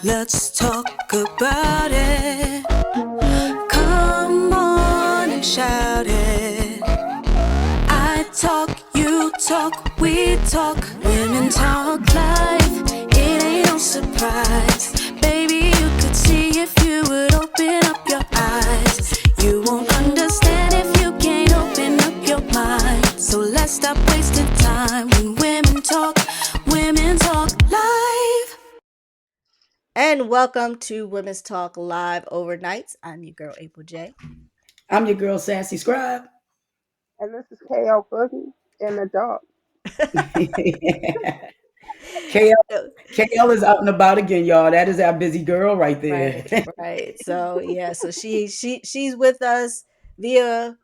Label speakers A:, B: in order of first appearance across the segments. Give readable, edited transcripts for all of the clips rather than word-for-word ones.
A: Let's talk about it. Come on and shout it. I talk, you talk, we talk. Women talk life. It ain't no surprise. Baby, you could see if you would open up your eyes. You won't understand if you can't open up your mind. So let's stop wasting time when women talk live.
B: And welcome to Women's Talk Live Overnights. I'm your girl, April J.
C: I'm your girl, SassyScribe.
D: And this is KL Boogie and the dog.
C: KL is out and about again, y'all. That is our busy girl right there.
B: Right. So yeah, so she's with us via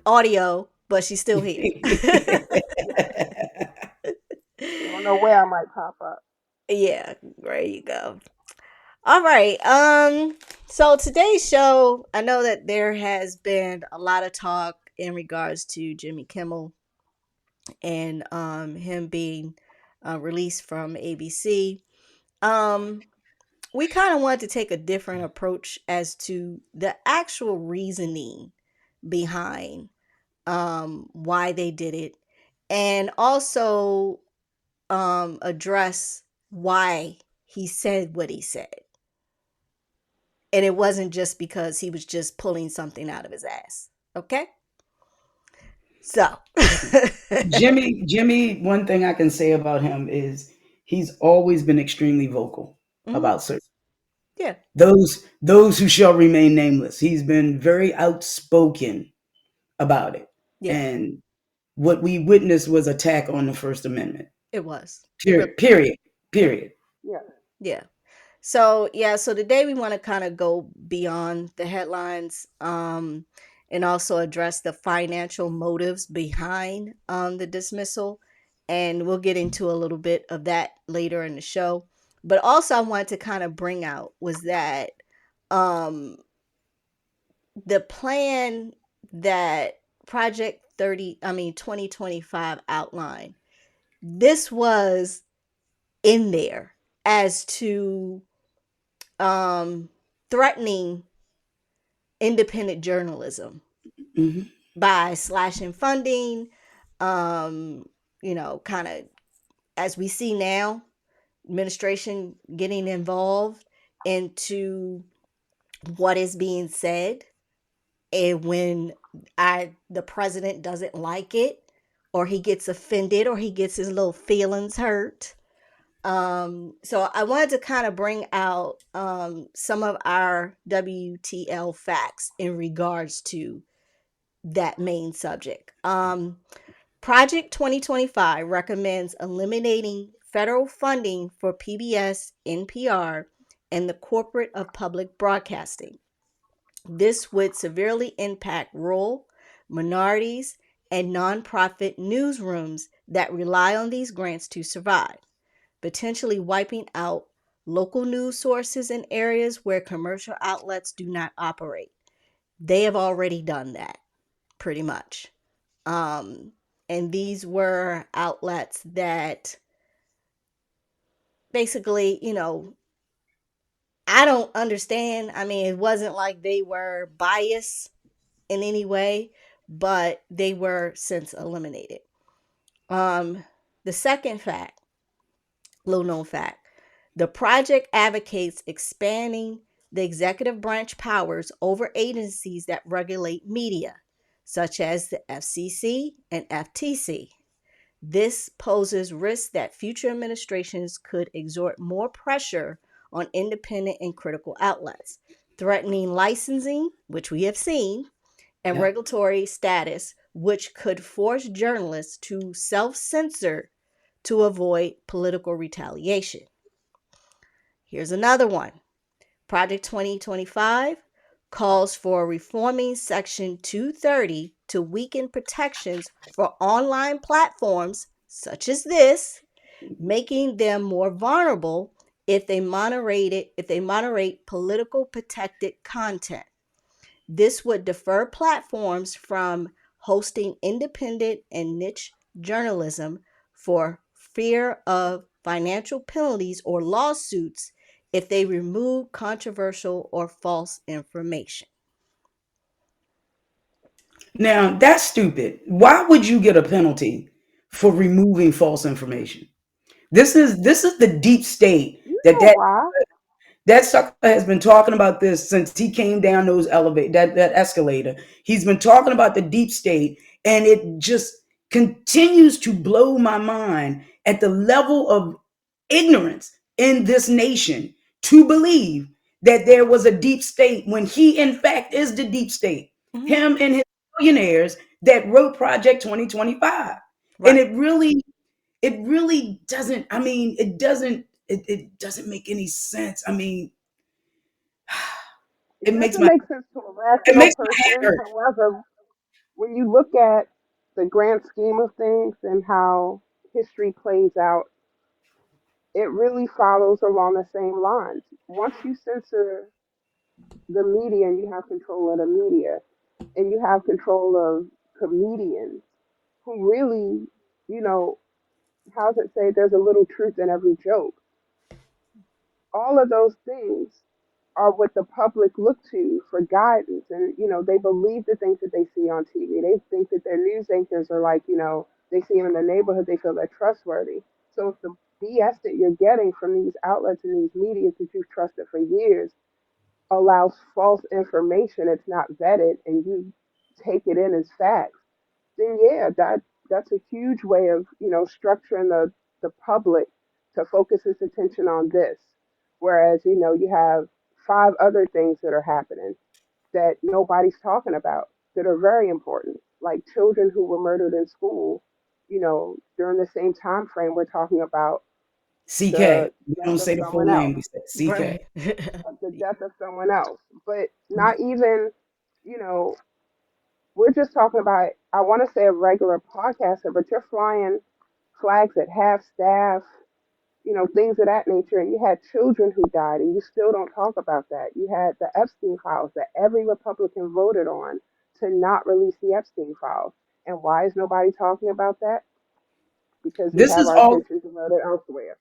B: audio, but she's still here.
D: You don't know where I might pop up.
B: Yeah, there you go. All right. So today's show, I know that there has been a lot of talk in regards to Jimmy Kimmel and him being released from ABC. We kind of wanted to take a different approach as to the actual reasoning behind why they did it, and also address why he said what he said. And it wasn't just because he was just pulling something out of his ass. Okay? So
C: Jimmy, one thing I can say about him is he's always been extremely vocal about certain.
B: Yeah.
C: Those who shall remain nameless. He's been very outspoken about it.
B: Yeah.
C: And what we witnessed was attack on the First Amendment.
B: It was.
C: Period.
D: Yeah.
B: Yeah. So today we want to kind of go beyond the headlines and also address the financial motives behind the dismissal. And we'll get into a little bit of that later in the show. But also I wanted to kind of bring out was that the plan that Project 2025 outlined, this was in there as to threatening independent journalism by slashing funding, kind of as we see now, administration getting involved into what is being said. And when the president doesn't like it, or he gets offended, or he gets his little feelings hurt, so I wanted to kind of bring out some of our WTL facts in regards to that main subject. Project 2025 recommends eliminating federal funding for PBS, NPR, and the corporate of public broadcasting. This would severely impact rural, minorities, and nonprofit newsrooms that rely on these grants to survive, potentially wiping out local news sources in areas where commercial outlets do not operate. They have already done that, pretty much. And these were outlets that basically, I don't understand. I mean, it wasn't like they were biased in any way, but they were since eliminated. The second fact, little known fact, the project advocates expanding the executive branch powers over agencies that regulate media, such as the FCC and FTC. This poses risks that future administrations could exert more pressure on independent and critical outlets, threatening licensing, which we have seen, and regulatory status, which could force journalists to self-censor to avoid political retaliation. Here's another one. Project 2025 calls for reforming Section 230 to weaken protections for online platforms such as this, making them more vulnerable if they moderate political protected content. This would deter platforms from hosting independent and niche journalism for fear of financial penalties or lawsuits if they remove controversial or false information.
C: Now, that's stupid. Why would you get a penalty for removing false information? This is the deep state
D: You
C: that
D: know why?
C: that sucker has been talking about this since he came down those elevator that escalator. He's been talking about the deep state, and it just continues to blow my mind at the level of ignorance in this nation to believe that there was a deep state when he in fact is the deep state.
B: Mhm.
C: Him and his billionaires that wrote Project 2025. And
B: Right.
C: it really doesn't, I mean, it doesn't make any sense. I mean,
D: It
C: it makes
D: doesn't
C: my
D: make sense to a
C: it
D: rational
C: makes my head
D: person.
C: hurt.
D: However, when you look at the grand scheme of things and how history plays out, it really follows along the same lines. Once you censor the media and you have control of the media and you have control of comedians who really, you know, how's it say, there's a little truth in every joke. All of those things are what the public look to for guidance. And, they believe the things that they see on TV. They think that their news anchors are like, they see them in the neighborhood, they feel they're trustworthy. So if the BS that you're getting from these outlets and these media that you've trusted for years allows false information, it's not vetted, and you take it in as facts, then yeah, that's a huge way of structuring the public to focus its attention on this, whereas you have five other things that are happening that nobody's talking about that are very important, like children who were murdered in school. During the same time frame, we're talking about the
C: CK. We
D: death
C: don't
D: of
C: say the full
D: someone
C: name.
D: else,
C: We say
B: Right.
C: CK.
D: the death of someone else, but not even you know we're just talking about, I want to say a regular podcaster, but you're flying flags at half staff, things of that nature. And you had children who died, and you still don't talk about that. You had the Epstein files that every Republican voted on to not release the Epstein files. And why is nobody talking about that? Because we
C: This
D: have
C: is
D: our
C: all
D: attention diverted elsewhere.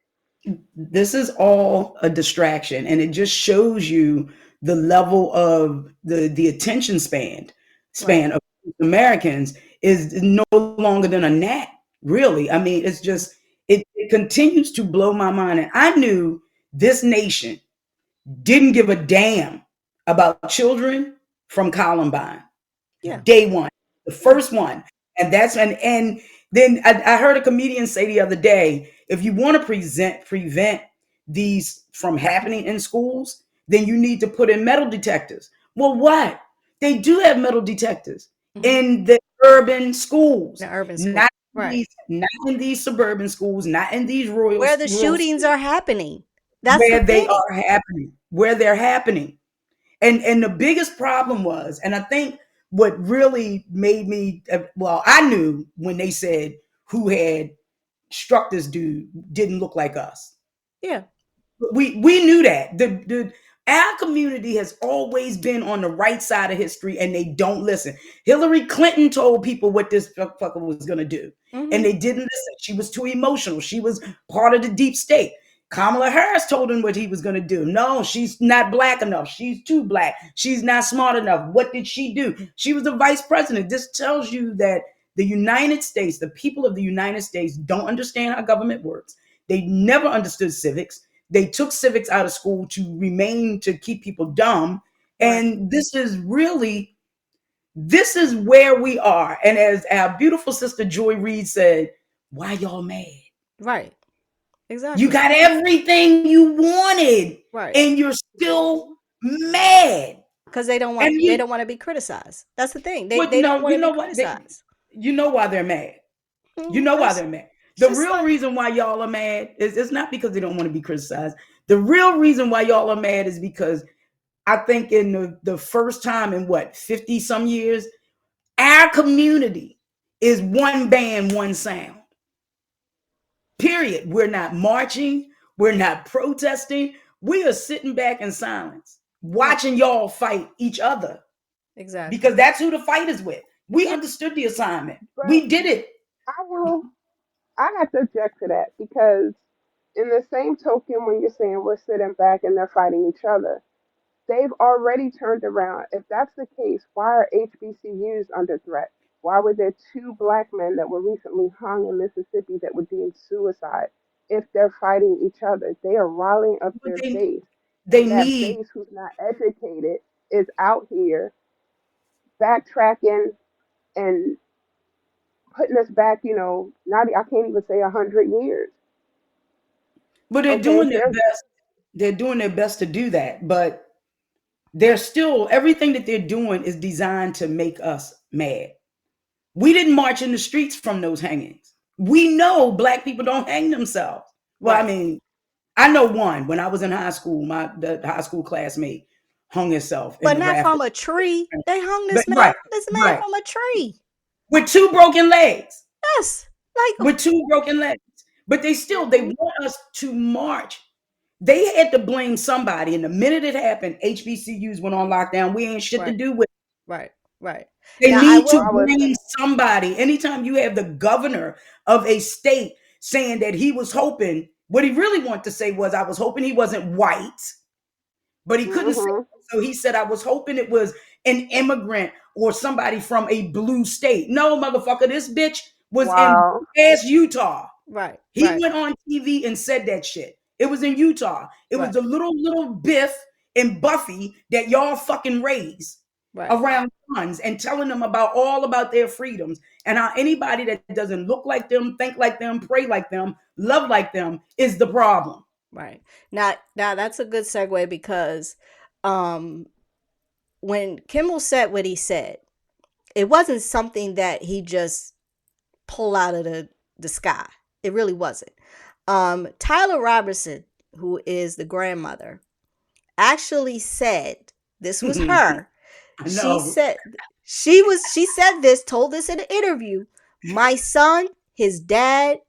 C: this is all a distraction, and it just shows you the level of the attention
B: Right.
C: span of Americans is no longer than a gnat, really. I mean, it's just it continues to blow my mind. And I knew this nation didn't give a damn about children from Columbine.
B: Yeah.
C: Day one, the
B: Yeah.
C: first one. And and then I heard a comedian say the other day, if you want to prevent these from happening in schools, then you need to put in metal detectors. Well, what? They do have metal detectors
B: Hmm.
C: in the urban schools,
B: The urban school.
C: not
B: Right.
C: not in these suburban schools, not in these rural
B: Where the
C: rural
B: shootings
C: schools
B: are happening. That's the
C: where they
B: thing.
C: are happening, where they're happening. And the biggest problem was, and I think what really made me, well, I knew when they said who had struck this dude didn't look like us.
B: Yeah.
C: We knew that the our community has always been on the right side of history, and they don't listen. Hillary Clinton told people what this fucker was going to do, and
B: Hmm.
C: they didn't listen. She was too emotional. She was part of the deep state. Kamala Harris told him what he was going to do. No, she's not black enough. She's too black. She's not smart enough. What did she do? She was the vice president. This tells you that the United States, the people of the United States, don't understand how government works. They never understood civics. They took civics out of school to keep people dumb.
B: Right.
C: And this is where we are. And as our beautiful sister Joy Reid said, why y'all mad?
B: Right.
C: You
B: Exactly.
C: got everything you wanted
B: Right.
C: and you're still mad.
B: Because they don't want
C: And
B: they
C: you
B: don't want to be criticized. That's the thing. They
C: would
B: they don't
C: know,
B: want
C: you
B: to be
C: know what?
B: criticized.
C: You know why they're mad. You know why
B: It's
C: they're mad. The
B: just
C: real
B: like,
C: reason why y'all are mad is it's not because they don't want to be criticized. The real reason why y'all are mad is because I think in the first time in what, 50 some years, our community is one band, one sound. Period. We're not marching, we're not protesting. We are sitting back in silence,
B: yeah,
C: watching y'all fight each other
B: exactly.
C: because that's who the fight is with. We
B: Yep.
C: understood the assignment.
D: But
C: We did it.
D: I have to object to that because in the same token, when you're saying we're sitting back and they're fighting each other, they've already turned around. If that's the case, why are HBCUs under threat? Why were there two black men that were recently hung in Mississippi that were deemed suicide if they're fighting each other? They are riling up
C: But
D: their
C: they
D: base.
C: they
D: And that
C: need,
D: base who's not educated is out here backtracking and putting us back, not I can't even say 100 years.
C: but they're
D: Okay,
C: doing their best. They're doing their best to do that, but they're still, everything that they're doing is designed to make us mad. We didn't march in the streets from those hangings. We know black people don't hang themselves. Well, I
B: Right.
C: mean, I know one. When I was in high school, the high school classmate hung himself in
B: But
C: the
B: not
C: rafters.
B: from a tree. They hung
C: But right,
B: this man
C: right,
B: from a tree.
C: with two broken legs,
B: Yes. Like
C: with two broken legs. But they
D: Hmm.
C: want us to march. They had to blame somebody, and the minute it happened, HBCUs went on lockdown. We ain't shit to
B: right,
C: do with.
B: right, right.
C: They
B: Now I
C: need to
B: will
C: blame
D: Lawlessness.
C: somebody. Anytime you have the governor of a state saying that he was hoping, what he really wanted to say was, I was hoping he wasn't white, but he couldn't say
D: Hmm.
C: it. So he said, I was hoping it was an immigrant or somebody from a blue state. No, motherfucker, this bitch was in
D: Wow.
C: ass Utah.
B: right,
C: He
B: right,
C: went on TV and said that shit. It was in Utah. It was
B: right,
C: the little Biff and Buffy that y'all fucking raised
B: right,
C: around sons and telling them about their freedoms and how anybody that doesn't look like them, think like them, pray like them, love like them is the problem.
B: right. Now that's a good segue because um when Kimmel said what he said, it wasn't something that he just pulled out of the sky. It really wasn't. Tyler Robertson, who is the grandmother, actually said, this was
C: I
B: her. She
C: know.
B: said she said this, told this in an interview. My son, his dad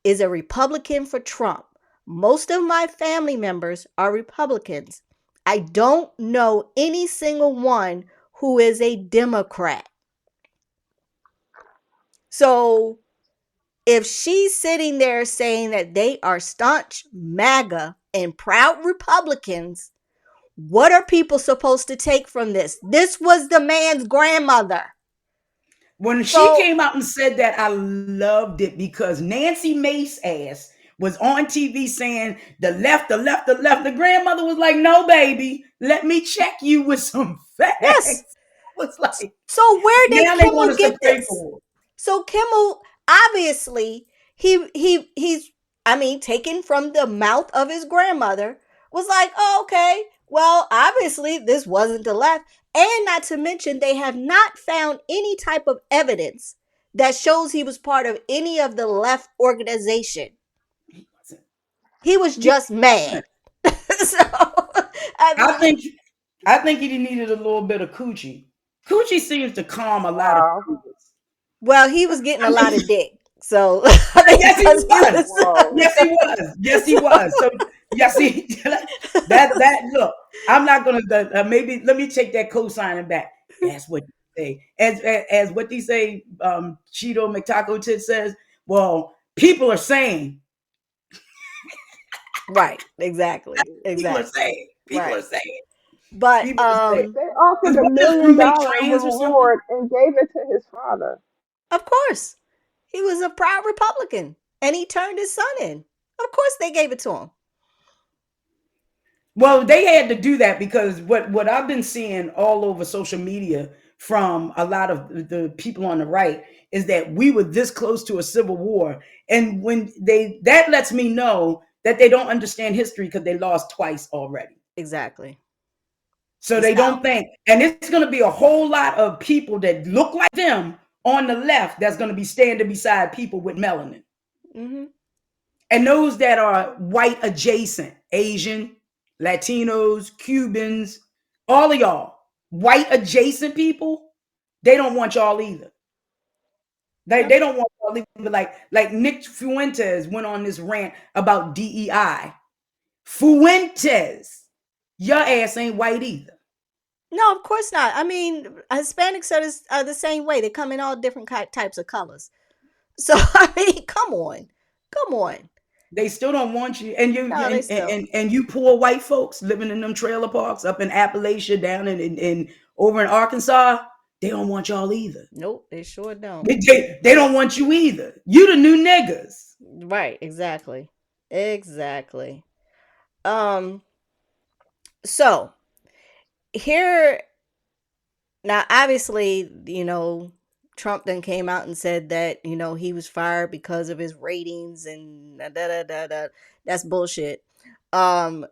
B: is a Republican for Trump. Most of my family members are Republicans. I don't know any single one who is a Democrat. So if she's sitting there saying that they are staunch MAGA and proud Republicans, what are people supposed to take from this? This was the man's grandmother.
C: When she
B: So,
C: came out and said that, I loved it because Nancy Mace ass was on TV saying the left, the left, the left. The grandmother was like, no, baby, let me check you with some facts.
B: yes.
C: I was like,
B: So where did
C: now they want
B: Kimmel
C: us to
B: get
C: pray
B: this?
C: for her.
B: So Kimmel, obviously, he's I mean, taken from the mouth of his grandmother, was like, oh, okay, well, obviously this wasn't the left. And not to mention, they have not found any type of evidence that shows he was part of any of the left organization. He was
C: Yeah,
B: just mad. So, I
C: I
B: mean,
C: think I think he needed a little bit of coochie. Coochie seems to calm a lot of
D: Wow.
C: spirits.
B: well, he was getting
C: I
B: a lot
C: mean,
B: of dick. So, I mean,
C: yes, he
B: because he
C: was.
B: was.
D: Whoa.
C: Yes, he was. Yes, he
B: So,
C: was. So, yes, he that look. I'm not gonna maybe let me take that cosigning back. That's what they say. As what they say. Cheeto McTaco Tit says. Well, people are saying.
B: right, exactly,
C: People are
B: exactly,
C: saying. People
B: right.
C: are saying.
B: But
C: People are saying.
D: They offered
C: Is
D: a
C: one of his
D: million
C: roommate
D: dollar
C: trans or something?
D: reward and gave it to his father.
B: of course, he was a proud Republican, and he turned his son in. Of course, they gave it to him.
C: Well, they had to do that because what I've been seeing all over social media from a lot of the people on the right is that we were this close to a civil war, and when they that lets me know that they don't understand history because they lost twice already.
B: Exactly.
C: So
B: The
C: they
B: South.
C: don't think, and it's going to be a whole lot of people that look like them on the left that's going to be standing beside people with melanin.
B: Hmm.
C: And those that are white adjacent, Asian, Latinos, Cubans, all of y'all, white adjacent people, they don't want y'all either. They
B: Yep.
C: don't want y'all either. Like Nick Fuentes went on this rant about DEI. Fuentes, your ass ain't white either.
B: No, of course not. I mean, Hispanics are the same way. They come in all different types of colors. So I mean, come on, come on.
C: They still don't want you, and
B: No, they still.
C: and you poor white folks living in them trailer parks up in Appalachia, down in over in Arkansas. They don't want y'all either.
B: Nope, they sure don't.
C: They don't want you either. You the new niggas.
B: Right, exactly. Exactly. Um, so here now, obviously, Trump then came out and said that, he was fired because of his ratings and da da da da. That's bullshit. Um,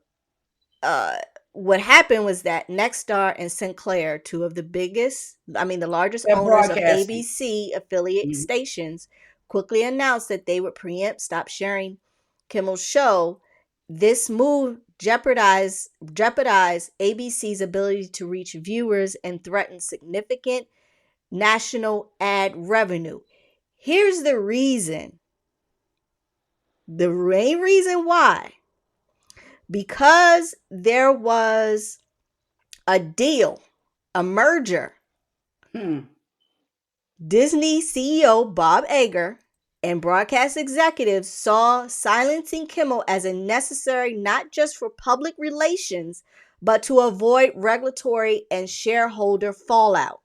B: uh, what happened was that Nexstar and Sinclair, two of the the largest
C: That
B: owners of
C: broadcasting.
B: ABC affiliate
C: Mhm.
B: stations, quickly announced that they would stop sharing Kimmel's show. This move jeopardized ABC's ability to reach viewers and threatened significant national ad revenue. Here's the reason. The main reason why. Because there was a deal, a merger. Disney CEO Bob Iger and broadcast executives saw silencing Kimmel as a necessary not just for public relations, but to avoid regulatory and shareholder fallout.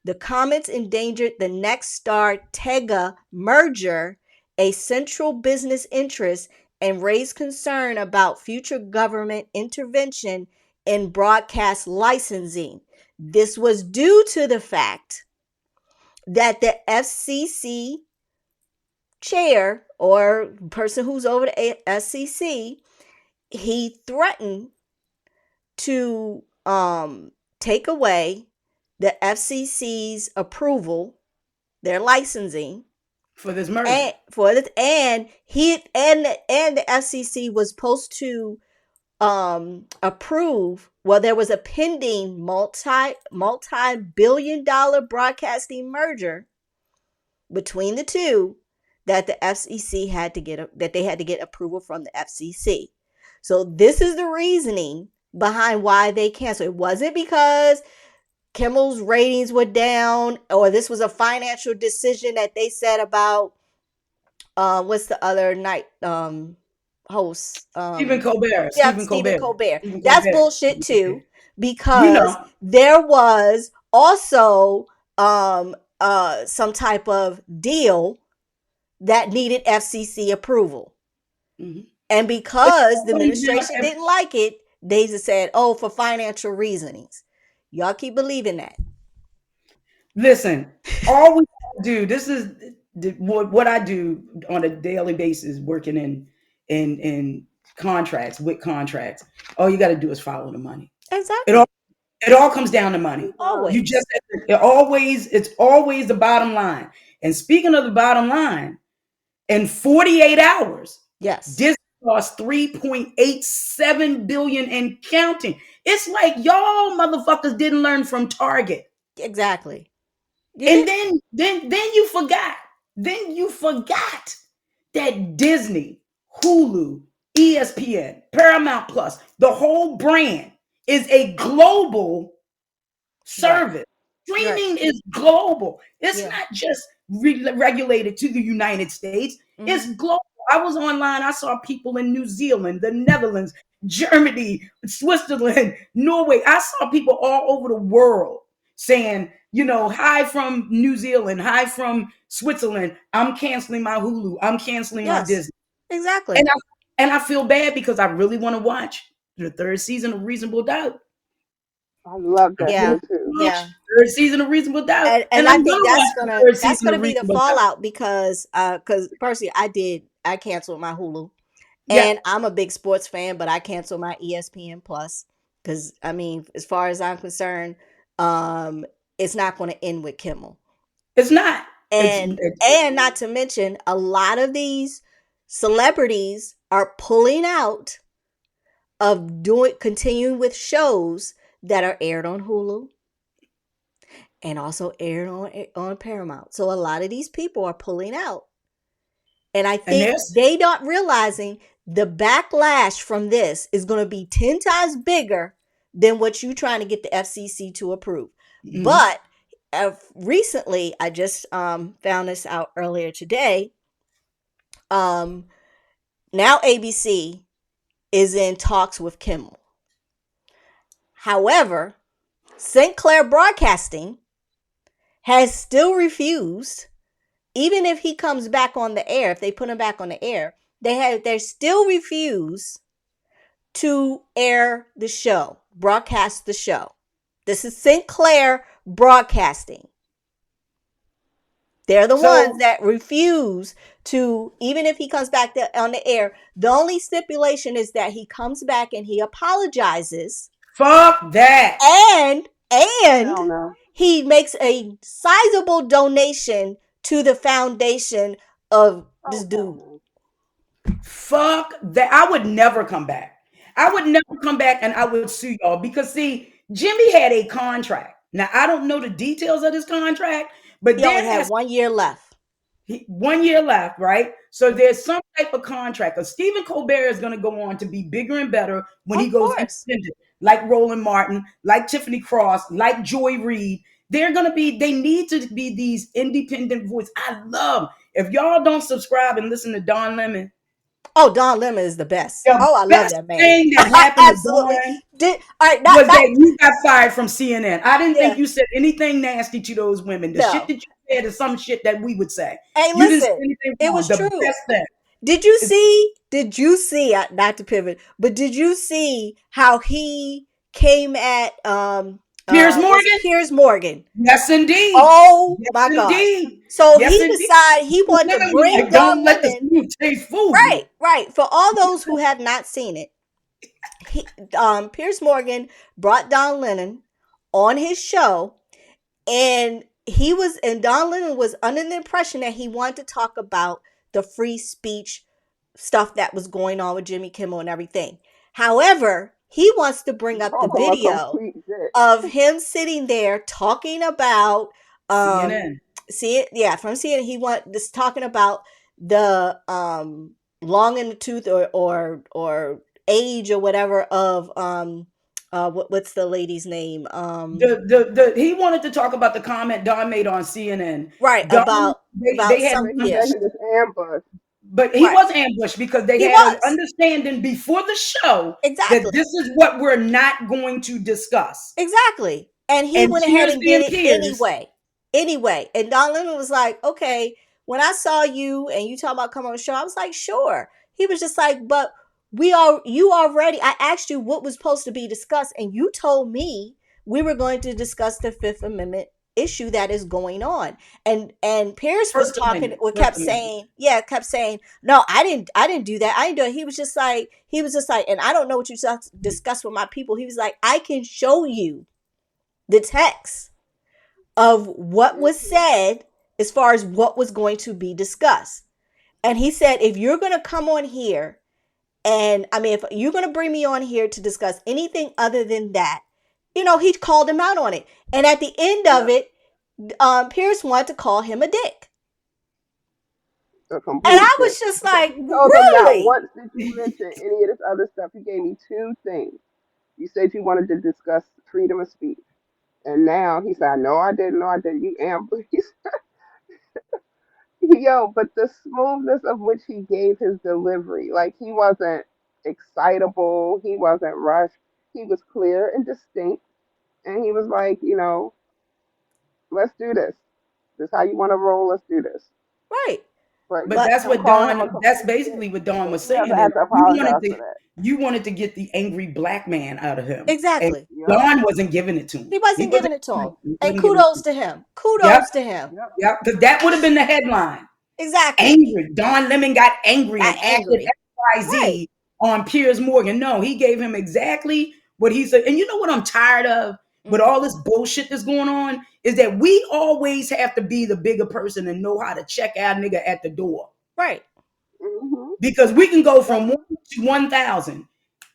B: The comments endangered the Nexstar Tega merger, a central business interest, and raised concern about future government intervention in broadcast licensing. This was due to the fact that the FCC chair or person who's over the FCC, he threatened to take away the FCC's approval, their licensing
C: for this merger.
B: And the FCC was supposed to approve. Well, there was a pending multi-billion-dollar broadcasting merger between the two that the FCC had to get approval from the FCC. So this is the reasoning behind why they canceled. It wasn't because Kimmel's ratings were down, or this was a financial decision that they said about what's the other night host?
C: Stephen Colbert.
B: Yeah,
C: Stephen
B: Colbert.
C: Stephen
B: That's
C: Colbert.
B: bullshit too, because there was also some type of deal that needed FCC approval. Mm-hmm. And because the administration didn't like it, they just said, oh, for financial reasonings. Y'all keep believing that.
C: Listen, all we do, this is what I do on a daily basis, working in contracts, with contracts. All you got to do is follow the money.
B: Exactly.
C: It all comes down to money.
B: Always.
C: It's always the bottom line. And speaking of the bottom line, in 48 hours,
B: yes,
C: Disney lost $3.87 billion and counting. It's like y'all motherfuckers didn't learn from Target.
B: Exactly.
C: And then you forgot. Then you forgot that Disney, Hulu, ESPN, Paramount Plus, the whole brand is a global service. Right. Streaming is global. It's not just regulated to the United States. Mm-hmm. It's global. I was online. I saw people in New Zealand, the Netherlands, Germany, Switzerland, Norway. I saw people all over the world saying, hi from New Zealand, hi from Switzerland. I'm canceling my Hulu. I'm canceling my Disney.
B: Exactly.
C: And I feel bad because I really want to watch the third season of Reasonable Doubt.
D: I love that too.
B: Yeah.
C: Third season of Reasonable Doubt.
B: And I think that's gonna be the fallout because personally I canceled my Hulu. And I'm a big sports fan, but I canceled my ESPN Plus because as far as I'm concerned, it's not going to end with Kimmel.
C: It's not.
B: And not to mention, a lot of these celebrities are pulling out of continuing with shows that are aired on Hulu and also aired on Paramount. So a lot of these people are pulling out. And I think they not realizing the backlash from this is going to be 10 times bigger than what you're trying to get the FCC to approve. Mm-hmm. But recently, I just found this out earlier today. Now ABC is in talks with Kimmel. However, Sinclair Broadcasting has still refused, even if he comes back on the air, if they put him back on the air, they still refuse to air the show, broadcast the show. This is Sinclair Broadcasting. They're the ones that refuse to, even if he comes back on the air, the only stipulation is that he comes back and he apologizes.
C: Fuck that.
B: And he makes a sizable donation to the foundation of this dude.
C: Fuck that. I would never come back. I would never come back, and I would sue y'all because, see, Jimmy had a contract. Now, I don't know the details of this contract, but
B: he only had 1 year left.
C: 1 year left, right? So there's some type of contract. Because Stephen Colbert is going to go on to be bigger and better when he goes independent, like Roland Martin, like Tiffany Cross, like Joy Reid. They're going to be, they need to be these independent voices. I love, if y'all don't subscribe and listen to Don Lemon.
B: Oh, Don Lemon is the best. I love that man.
C: The thing that happened
B: Absolutely.
C: was that you got fired from CNN. I didn't think you said anything nasty to those women. The shit that you said is some shit that we would say.
B: Hey,
C: you
B: listen, it was true.
C: Best thing.
B: Did you see, not to pivot, but did you see how he came at
C: Piers Morgan?
B: Piers Morgan.
C: Yes, indeed.
B: Oh, yes, my God. So he decided he wanted to bring
C: like,
B: Don
C: let the
B: Lemon.
C: smooth taste fool.
B: Right. For all those who have not seen it, Piers Morgan brought Don Lemon on his show, and Don Lemon was under the impression that he wanted to talk about the free speech stuff that was going on with Jimmy Kimmel and everything. However, he wants to bring up the video of him sitting there talking about
C: CNN.
B: From CNN. He was talking about the long in the tooth or age or whatever of what's the lady's name?
C: He wanted to talk about the comment Don made on CNN.
B: Right,
C: Don, they had
D: ambushed.
C: But he was ambushed because they had an understanding before the show that this is what we're not going to discuss.
B: Exactly. And he went ahead and did it anyway. And Don Lemon was like, okay, when I saw you and you talk about coming on the show, I was like, sure. He was just like, but I asked you what was supposed to be discussed, and you told me we were going to discuss the Fifth Amendment issue that is going on. And Pierce was talking, kept saying, no, I didn't do that. I didn't do it. He was just like, and I don't know what you discussed with my people. He was like, I can show you the text of what was said as far as what was going to be discussed. And he said, if you're going to come on here, and I mean, if you're going to bring me on here to discuss anything other than that, he called him out on it. And at the end of it, Pierce wanted to call him a dick. And I was just like, really?
D: Not once did you mention any of this other stuff. You gave me two things. You said you wanted to discuss freedom of speech. And now he said, no, I didn't. You ambushed. Yo, but the smoothness of which he gave his delivery, like he wasn't excitable, he wasn't rushed, he was clear and distinct, and he was like, let's do this. This is how you want to roll, let's do this.
B: Right.
C: But that's what that's basically what Don was saying. You wanted to get the angry black man out of him.
B: Exactly.
C: Don wasn't giving it to him.
B: He wasn't giving it to him. And kudos to him. Kudos to him.
C: Yeah, because that would have been the headline.
B: Exactly.
C: Angry. Don Lemon got angry and acted XYZ on Piers Morgan. No, he gave him exactly what he said. And you know what I'm tired of with all this bullshit that's going on is that we always have to be the bigger person and know how to check our nigga at the door.
B: Right.
D: Mm-hmm.
C: Because we can go from 1 to 1,000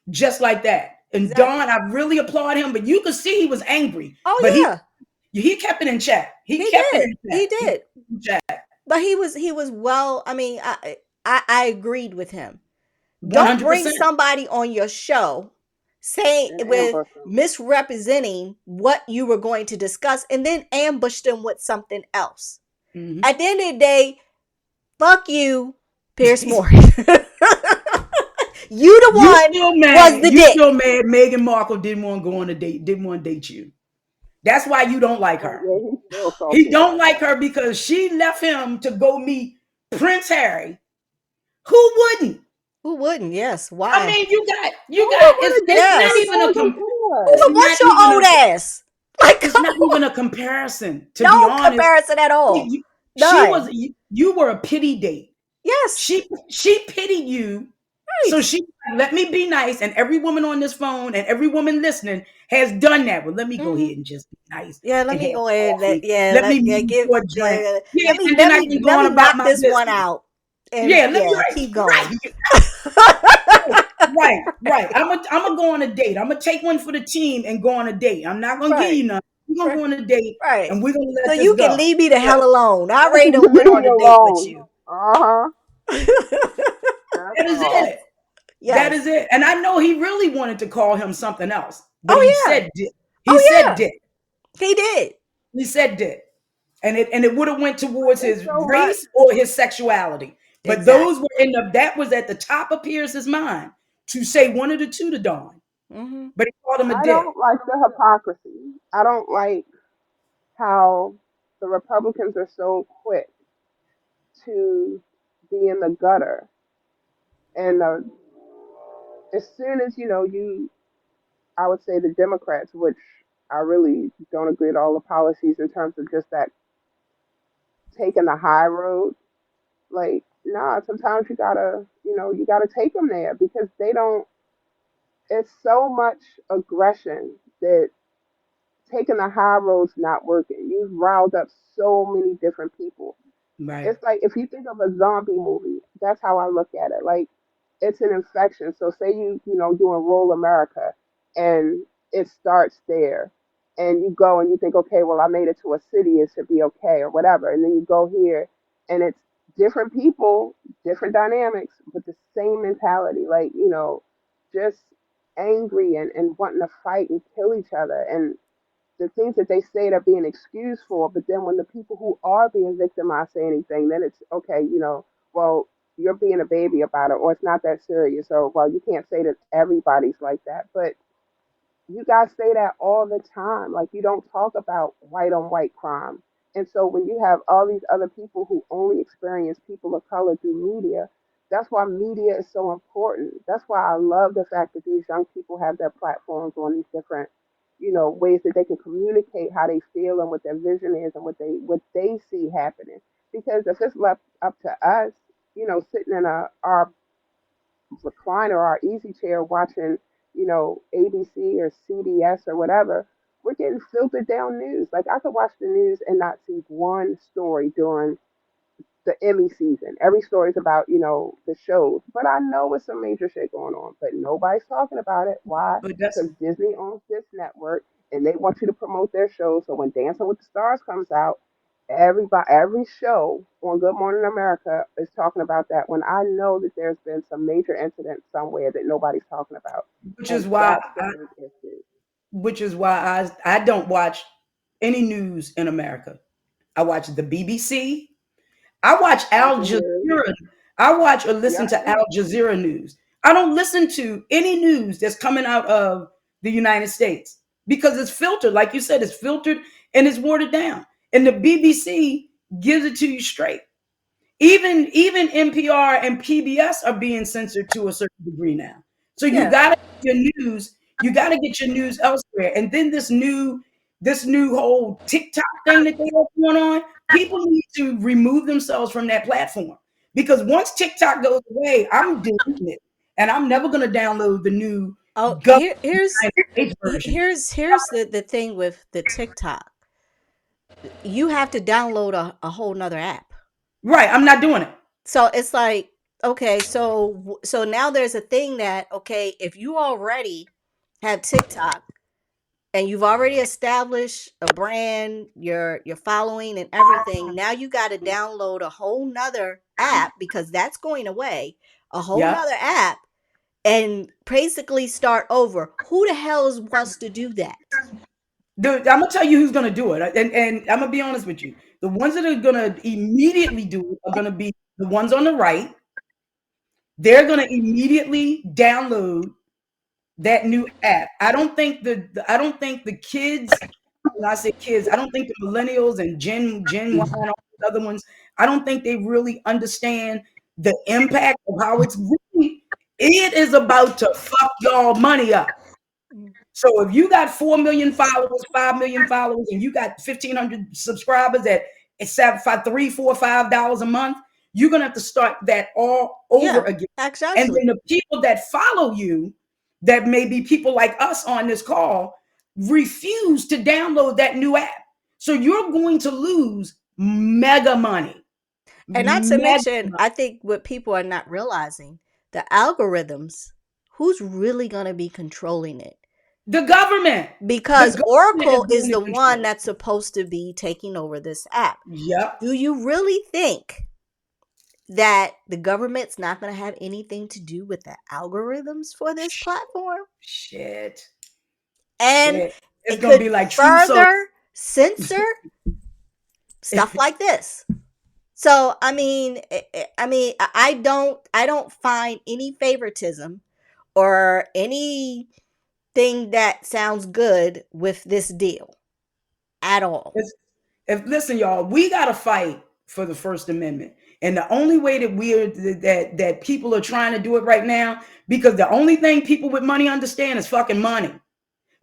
C: just like that. And Don, I really applaud him, but you could see he was angry.
B: Oh,
C: but
B: yeah.
C: He kept it in check. He
B: did. But he was well, I mean, I agreed with him. 100%. Don't bring somebody on your show misrepresenting what you were going to discuss and then ambush them with something else. Mm-hmm. At the end of the day, fuck you, Piers Morgan. You the
C: You
B: one
C: still
B: was
C: mad.
B: the
C: You
B: dick.
C: still mad Meghan Markle didn't want to go on a date, didn't want to date you. That's why you don't like
D: Oh
C: her.
D: yeah, he's still
C: He
D: salty
C: don't
D: about
C: like
D: that.
C: her because she left him to go meet Prince Harry. Who wouldn't?
B: Who wouldn't? Yes.
C: I
B: Why?
C: mean,
D: Who
C: it's
D: would want to date
C: not
D: Prince
B: Yes.
C: even a
D: Harry
B: Who
C: it's
D: before?
B: would want
C: not even
B: your
C: a
B: old ass? Like,
C: it's
B: come
C: not
B: on.
C: even a comparison, to be
B: No
C: honest.
B: comparison at all.
C: She
B: None.
C: was you were a pity date.
B: Yes.
C: She pitied you. So
B: Right.
C: she let me be nice, and every woman on this phone and every woman listening has done that. Well, let me go
B: Hmm.
C: ahead and just be nice
B: Yeah, let
C: and
B: me
C: have
B: go ahead.
C: coffee.
B: Yeah,
C: Let me
B: yeah,
C: meet you
B: give
C: for a drink.
B: yeah,
C: Yeah, and then I can go
B: let
C: on
B: me
C: about
B: knock
C: my
B: this one
C: business.
B: out. And
C: Yeah, let me
B: yeah, keep going.
C: right, right, right. I'm gonna go on a date. I'm gonna take one for the team and go on a date. I'm not gonna give
B: Right.
C: you nothing. We're gonna
B: Right.
C: go on a date
B: Right.
C: and we're gonna
B: So
C: let this
B: you can
C: go.
B: leave me the
C: Yeah,
B: hell alone. I
D: Just
B: already
D: leave
B: done went on
D: me
B: a date with
D: alone.
B: you.
D: Uh huh. That's
C: that is
D: all.
C: it. That is
B: Yes.
C: it. And I know he really wanted to call him something else, but he
B: Oh yeah.
C: said dick. He
B: Oh
C: said
B: yeah.
C: dick.
B: He did.
C: He said dick. And it would have went towards
D: It's
C: his
D: so much.
C: race or his sexuality. But those
B: Exactly.
C: were in the that was at the top of Pierce's mind to say one of the two to Dawn.
B: Hmm.
C: But he called him a
D: I
C: dick.
D: don't like the hypocrisy. I don't like how the Republicans are so quick to be in the gutter, and as soon as I would say the Democrats, which I really don't agree with all the policies in terms of just that taking the high road. Like, nah, sometimes you gotta take them there because they don't. It's so much aggression that taking the high road's not working. You've riled up so many different people.
C: Right.
D: It's like if you think of a zombie movie, that's how I look at it. Like it's an infection. So say doing Rural America and it starts there and you go and you think, okay, well I made it to a city, it should be okay or whatever. And then you go here and it's different people, different dynamics, but the same mentality, like, just angry and wanting to fight and kill each other. And the things that they say they're being excused for, but then when the people who are being victimized say anything, then it's okay, well, you're being a baby about it, or it's not that serious, or well, you can't say that everybody's like that. But you guys say that all the time. Like you don't talk about white on white crime. And so when you have all these other people who only experience people of color through media, that's why media is so important. That's why I love the fact that these young people have their platforms on these different, ways that they can communicate how they feel and what their vision is and what they see happening. Because if it's left up to us, sitting in our recliner or our easy chair watching, ABC or CBS or whatever, we're getting filtered down news. Like I could watch the news and not see one story during the Emmy season. Every story is about, the shows. But I know it's some major shit going on, but nobody's talking about it. Why?
C: But that's
D: Because Disney owns this network and they want you to promote their shows. So when Dancing with the Stars comes out, every show on Good Morning America is talking about that when I know that there's been some major incident somewhere that nobody's talking about.
C: which is
D: And
C: why
D: that's the big issue.
C: I don't watch any news in America. I watch the BBC. I watch
D: Al
C: Al
D: Jazeera.
C: Jazeera. I watch or listen
D: Yep.
C: to Al Jazeera news. I don't listen to any news that's coming out of the United States because it's filtered. Like you said, it's filtered and it's watered down. And the BBC gives it to you straight. Even NPR and PBS are being censored to a certain degree now. So you
B: Yeah.
C: gotta get your news, you gotta get your news elsewhere. And then this new whole TikTok thing that they have going on, people need to remove themselves from that platform. Because once TikTok goes away, I'm deleting it. And I'm never gonna download the new
B: Oh,
C: government
B: here's
C: United States version.
B: here's the thing with the TikTok. You have to download a whole nother app.
C: Right, I'm not doing it.
B: So it's like, okay, so now there's a thing that, okay, if you already have TikTok and you've already established a brand, your following and everything, now you got to download a whole nother app because that's going away, a whole
C: Yeah.
B: nother app, and basically start over. Who the hell wants to do that?
C: I'm gonna tell you who's gonna do it, and I'm gonna be honest with you. The ones that are gonna immediately do it are gonna be the ones on the right, they're going to immediately download that new app. I don't think the kids, when I say kids, I don't think the millennials and Gen Y and all the other ones, I don't think they really understand the impact of how it's really, it is about to fuck y'all money up.
B: Mm.
C: So if you got 4 million followers, 5 million followers, and you got 1,500 subscribers at it's $3, $4, $5 a month, you're gonna have to start that all over
B: Yeah,
C: again. And
B: exactly.
C: then the people that follow you, that may be people like us on this call, refuse to download that new app. So you're going to lose mega money.
B: And not to
C: Mega
B: mention,
C: money.
B: I think what people are not realizing, the algorithms, who's really going to be controlling it?
C: The government. The
B: Because
C: government is
B: Oracle is
C: going to
B: the one
C: control.
B: that's supposed to be taking over this app.
C: Yep.
B: Do you really think that the government's not going to have anything to do with the algorithms for this platform?
C: Shit.
B: And
C: Shit. It's
B: it
C: gonna
B: could
C: be like true so.
B: further censor stuff like this. So I don't find any favoritism or anything that sounds good with this deal at all.
C: If listen, y'all, we gotta fight for the First Amendment, and the only way that we are that people are trying to do it right now, because the only thing people with money understand is fucking money.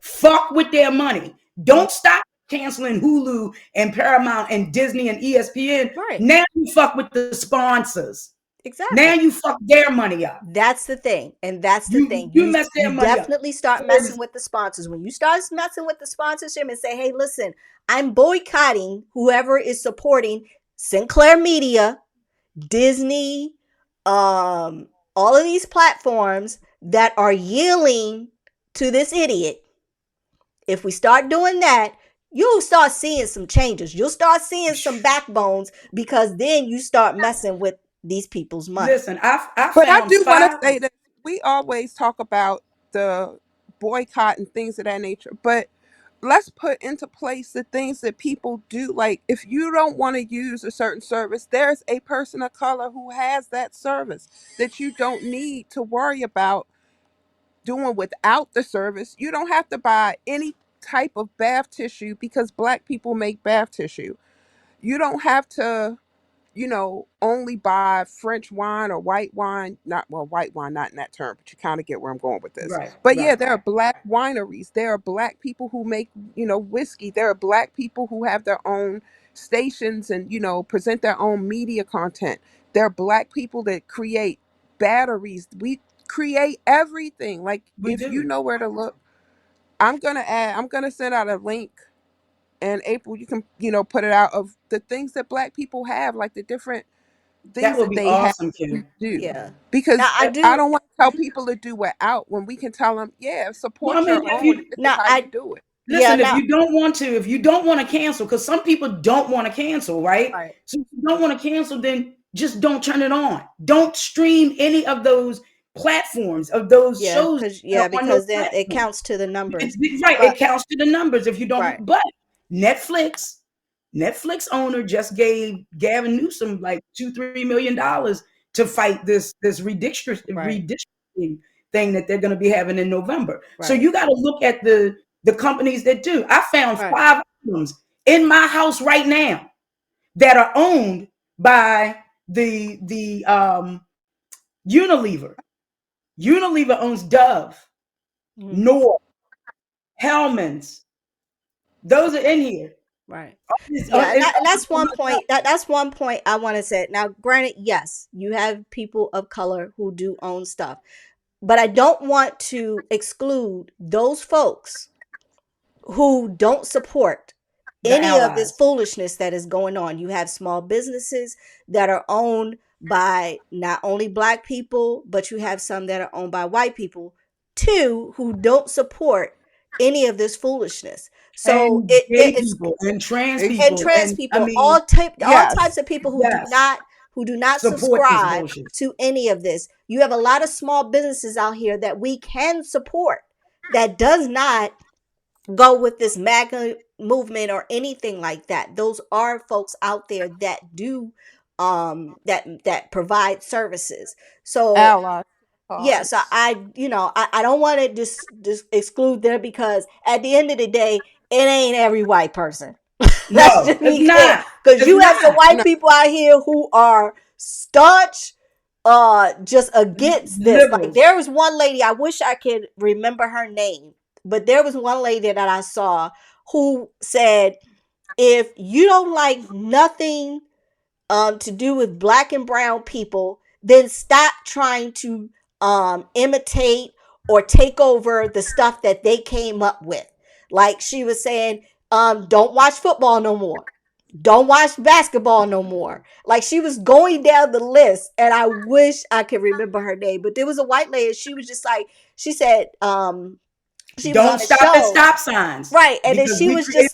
C: Fuck with their money. Don't stop canceling Hulu and Paramount and Disney and ESPN.
B: Right.
C: Now you fuck with the sponsors. Now
B: Exactly.
C: you fuck their money up.
B: That's the thing. And that's the thing.
C: You mess their
B: You
C: money up.
B: definitely start messing with the sponsors. When you start messing with the sponsorship and say, hey, listen, I'm boycotting whoever is supporting Sinclair Media, Disney, all of these platforms that are yielding to this idiot. If we start doing that, you'll start seeing some changes. You'll start seeing some backbones, because then you start messing with these people's money.
C: Listen, I
D: But I
C: found
D: do want to
C: five.
D: say that we always talk about the boycott and things of that nature, but let's put into place the things that people do. Like, if you don't want to use a certain service, there's a person of color who has that service that you don't need to worry about doing without the service. You don't have to buy any type of bath tissue because black people make bath tissue. You don't have to, only buy French wine or white wine. Not, well, white wine, not in that term, but you kind of get where I'm going with this.
C: Right,
D: But yeah,
C: right.
D: there are black wineries. There are black people who make, whiskey. There are black people who have their own stations and, present their own media content. There are black people that create batteries. We create everything. Like,
C: We
D: if you
C: do.
D: know where to look, I'm gonna send out a link, and April, you can, put it out, of the things that black people have, like the different
C: That
D: things
C: would
D: that
C: be
D: they have
C: awesome, Kim.
D: do.
B: Yeah. Now
D: Because
B: I
D: I
B: do.
D: don't want to tell people to do without when we can tell them, yeah,
C: Well, I
D: support
C: mean,
D: your
C: if
D: own.
C: you
D: This is
B: Now
D: how you
B: I
D: do it.
B: yeah.
C: listen,
B: Now
C: if you don't want to cancel, because some people don't want to cancel, right?
B: right.
C: So if you don't want to cancel, then just don't turn it on. Don't stream any of those platforms of those
B: Yeah,
C: shows
B: because
C: that are on those
B: then it
C: platforms.
B: counts to the numbers.
C: It's right. It
B: But
C: counts to the numbers if you don't.
B: right,
C: But Netflix, Netflix owner just gave Gavin Newsom like $2-3 million to fight this
B: right,
C: redistricting thing that they're going to be having in November. So
B: right,
C: you got to look at the companies that do. I found
B: right.
C: 5 items in my house right now that are owned by the Unilever. Unilever owns Dove,
B: Mhm.
C: North, Hellman's. Those are in here.
B: Right.
C: It's,
B: Yeah, and,
C: it's
B: that's
C: on
B: one
C: my top.
B: point. That's one point I want to say. Now, granted, yes, you have people of color who do own stuff, but I don't want to exclude those folks who don't support
C: The
B: any of this
C: allies.
B: foolishness that is going on. You have small businesses that are owned by not only black people, but you have some that are owned by white people too, who don't support any of this foolishness. So
C: And gay people and trans
B: and
C: people.
B: trans
C: And I
B: people,
C: mean,
B: all
D: Yes.
B: types of people
C: yes,
B: who do not
C: support this
B: subscribe
C: bullshit.
B: to any of this. You have a lot of small businesses out here that we can support that does not go with this MAGA movement or anything like that. Those are folks out there that do that provide services. So
D: Allies.
B: yeah, so
D: Cards.
B: I don't want to just exclude them, because at the end of the day, it ain't every white person. Let's
C: No,
B: just
C: it's
B: be clear,
C: not.
B: because
C: It's
B: you have some
C: not.
B: white
D: No.
B: people out here who are staunch, just against this. Like,
C: Liberals.
B: there was one lady, I wish I could remember her name, but there was one lady that I saw who said, if you don't like nothing to do with black and brown people, then stop trying to imitate or take over the stuff that they came up with. Like she was saying, don't watch football no more. Don't watch basketball no more. Like, she was going down the list, and I wish I could remember her name. But there was a white lady. She was just like, she said, she was on
C: Don't
B: a
C: stop at
B: show.
C: stop signs
B: Right. And then
C: because
B: she
C: we
B: was
C: create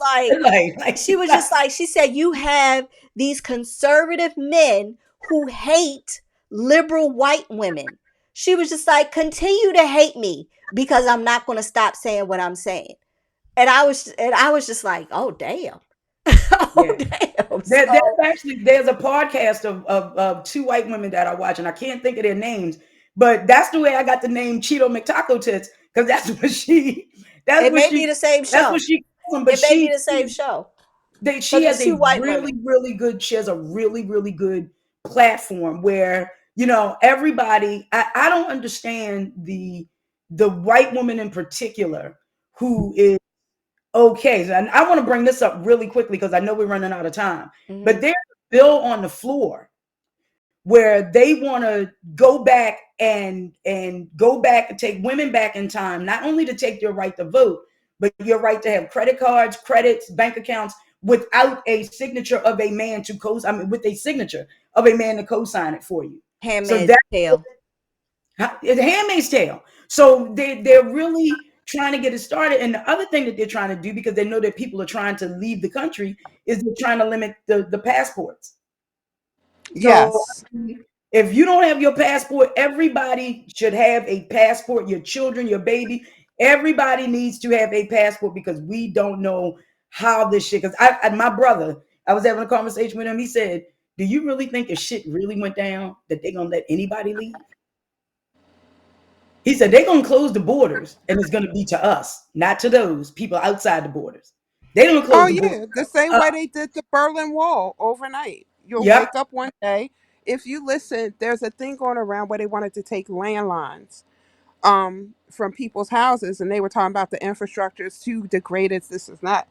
B: just like, she said, you have these conservative men who hate liberal white women. She was just like, continue to hate me because I'm not going to stop saying what I'm saying. And I was just like, oh, damn. Oh,
C: yeah.
B: damn. So
C: There's a podcast of two white women that I watch, and I can't think of their names, but that's the way I got the name Cheeto McTaco Tits, because that's
B: it
C: what
B: may be
C: she
B: the same
C: that's what
B: show.
C: she calls them. But
B: It may be the same show
C: she
B: because
C: has
B: it's two
C: a
B: white
C: really,
B: women.
C: really good, she has a really, really good platform where, everybody, I don't understand the white woman in particular who is okay. So, and I want to bring this up really quickly because I know we're running out of time.
B: Mm-hmm.
C: But there's a bill on the floor where they want to go back and go back and take women back in time, not only to take your right to vote, but your right to have credit cards, credits, bank accounts without a signature of a man to I mean, with a signature of a man to co-sign it for you. So
B: Handmaid's
C: that
B: Tale.
C: it's a handmaid's tale. So they're really trying to get it started. And the other thing that they're trying to do, because they know that people are trying to leave the country, is they're trying to limit the passports. So
D: Yes.
C: if you don't have your passport, everybody should have a passport. Your children, your baby, everybody needs to have a passport because we don't know how this shit. Because my brother, I was having a conversation with him. He said, "Do you really think if shit really went down that they're gonna let anybody leave?" He said they're gonna close the borders, and it's gonna be to us, not to those people outside the borders. They don't
D: Oh
C: close the border.
D: yeah, the same
C: Uh,
D: way they did the Berlin Wall overnight. You'll
C: yep.
D: wake up one day. If you listen, there's a thing going around where they wanted to take landlines from people's houses, and they were talking about the infrastructure is too degraded. This is not.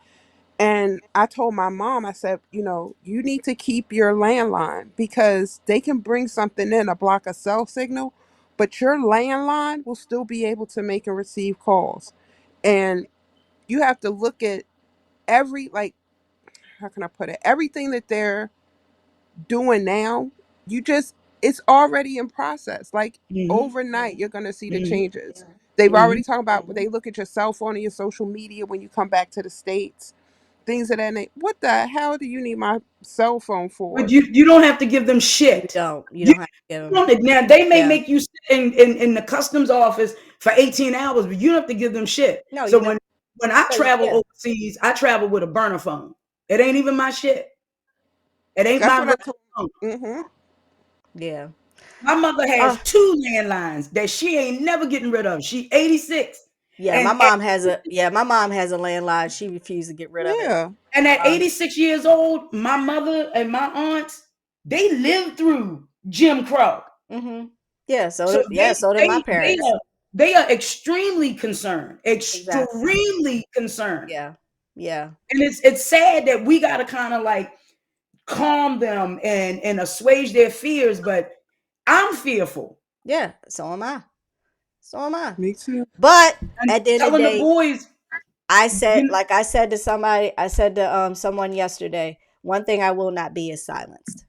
D: And I told my mom, I said, you need to keep your landline because they can bring something in to block a cell signal, but your landline will still be able to make and receive calls. And you have to look at every, like, how can I put it? Everything that they're doing now, you just, it's already in process. Like
C: Hmm.
D: overnight, you're going to see the
C: Hmm.
D: changes. They've already
C: Hmm.
D: talked about when they look at your cell phone and your social media when you come back to the States, things of that nature. What the hell do you need my cell phone
C: But
D: for?
C: you don't have to give them shit.
B: You
C: You
B: don't have to get them.
C: don't. Now they may
B: Yeah.
C: make you sit in the customs office for 18 hours, but you don't have to give them shit.
B: No,
C: So
B: you don't.
C: when I
B: Because
C: travel
B: yeah.
C: overseas, I travel with a burner phone. It ain't even my shit. It ain't
D: That's
C: my
D: what
C: real
D: I told.
C: phone.
D: Hmm.
B: Yeah.
C: My mother
B: Uh
C: has two landlines that she ain't never getting rid of. She 86.
B: yeah,
C: And
B: my mom has a landline. She refused to get rid of it.
D: Yeah.
C: at
B: Um
C: 86 years old, my mother and my aunts, they lived through Jim Crow.
B: mhm. Yeah,
C: So
B: so did my parents.
C: they are extremely concerned,
B: Exactly.
C: extremely concerned.
B: Yeah. Yeah.
C: And it's sad that we gotta kind of like calm them and assuage their fears, but I'm fearful.
B: Yeah, so am I. So am I.
D: Me too.
B: But
C: And
B: at the end of the
C: telling the
B: day,
C: boys,
B: I said,
C: you know,
B: like I said to someone yesterday, one thing I will not be is silenced.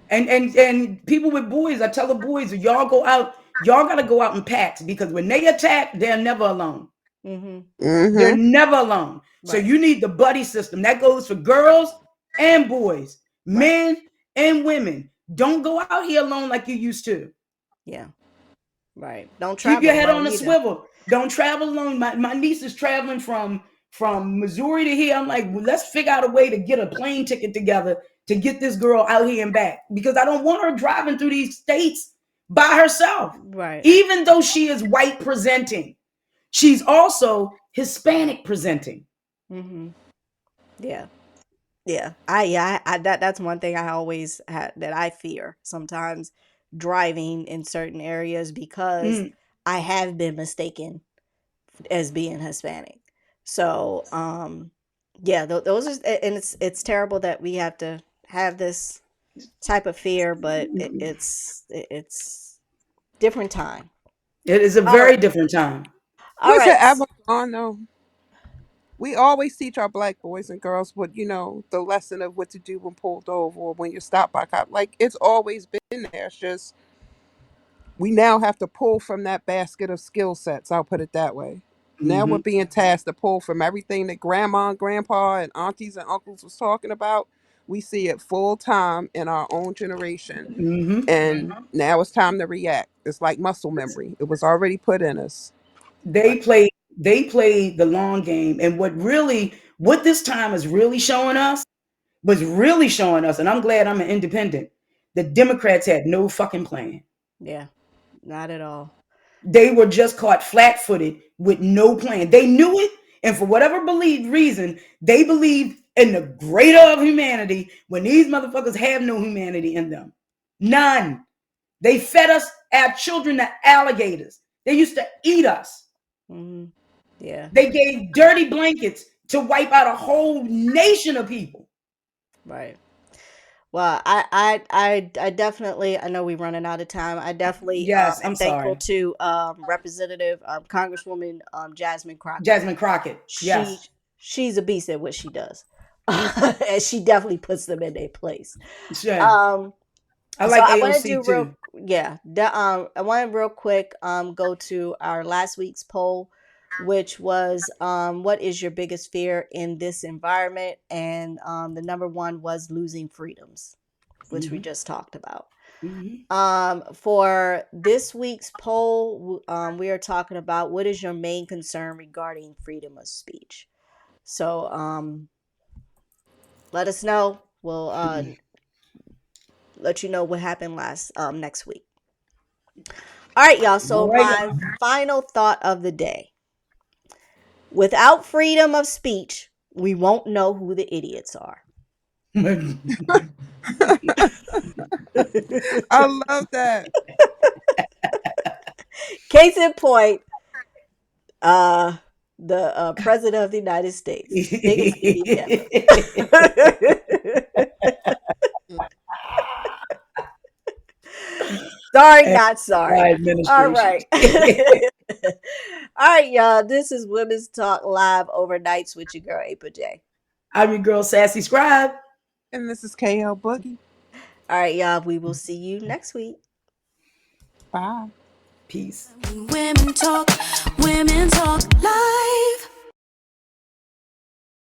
C: and people with boys, I tell the boys, y'all go out, y'all gotta go out in packs because when they attack, they're never alone.
B: Mhm.
C: They're
D: Hmm.
C: never alone. So
B: Right.
C: you need the buddy system. That goes for girls and boys,
B: Right.
C: men and women. Don't go out here alone like you used to.
B: Yeah. Right. Don't
C: Keep your
B: travel
C: head on
B: alone
C: the
B: either.
C: swivel. Don't travel alone. My niece is traveling from Missouri to here. I'm like, well, let's figure out a way to get a plane ticket together to get this girl out here and back, because I don't want her driving through these states by herself.
B: Right.
C: Even though she is white presenting, she's also Hispanic presenting.
B: Mm-hmm. Yeah. Yeah. That's one thing I always had, that I fear sometimes driving in certain areas, because I have been mistaken as being Hispanic. So, yeah, those are, and it's terrible that we have to have this type of fear, but it's different time.
C: It is a
B: All
C: very
B: right.
C: different time.
B: All
D: Was it
B: right.
D: ever gone though? We always teach our black boys and girls what the lesson of what to do when pulled over or when you're stopped by a cop. Like it's always been there. It's just we now have to pull from that basket of skill sets. I'll put it that way. Now we're
C: Mm-hmm.
D: being tasked to pull from everything that grandma and grandpa and aunties and uncles was talking about. We see it full time in our own generation.
C: Mm-hmm.
D: And now it's time to react. It's like muscle memory. It was already put in us.
C: They play the long game. And what this time is really showing us, and I'm glad I'm an independent, the Democrats had no fucking plan.
B: Yeah. Not at all.
C: They were just caught flat-footed with no plan. They knew it, and for whatever believed reason, they believed in the greater of humanity when these motherfuckers have no humanity in them. None. They fed us, our children, to alligators. They used to eat us.
B: Mm-hmm. Yeah.
C: They gave dirty blankets to wipe out a whole nation of people.
B: Right. Well, I definitely, I know we're running out of time. I definitely
C: Yes,
B: am
C: I'm
B: thankful
C: sorry.
B: to Representative Congresswoman Jasmine Crockett.
C: Jasmine Crockett.
B: She
C: Yes.
B: she's a beast at what she does, and she definitely puts them in their place.
C: Sure.
B: Um,
C: I
B: so
C: like
B: I want to
C: AOC
B: do real,
C: too.
B: yeah. I want to real quick go to our last week's poll, which was what is your biggest fear in this environment? And the number one was losing freedoms, which we just talked about. For this week's poll, we are talking about what is your main concern regarding freedom of speech. So let us know. We'll let you know what happened next week. All right, y'all. So
C: All right.
B: my final thought of the day: without freedom of speech, we won't know who the idiots are.
D: I love that.
B: Case in point, the president of the United States, biggest idiot ever. Sorry, not sorry. All right. All right, y'all. This is Women's Talk Live overnights with your girl, April J.
C: I'm your girl, SassyScribe.
D: And this is KL Boogie.
B: All right, y'all. We will see you next week.
D: Bye.
C: Peace.
A: Women talk live.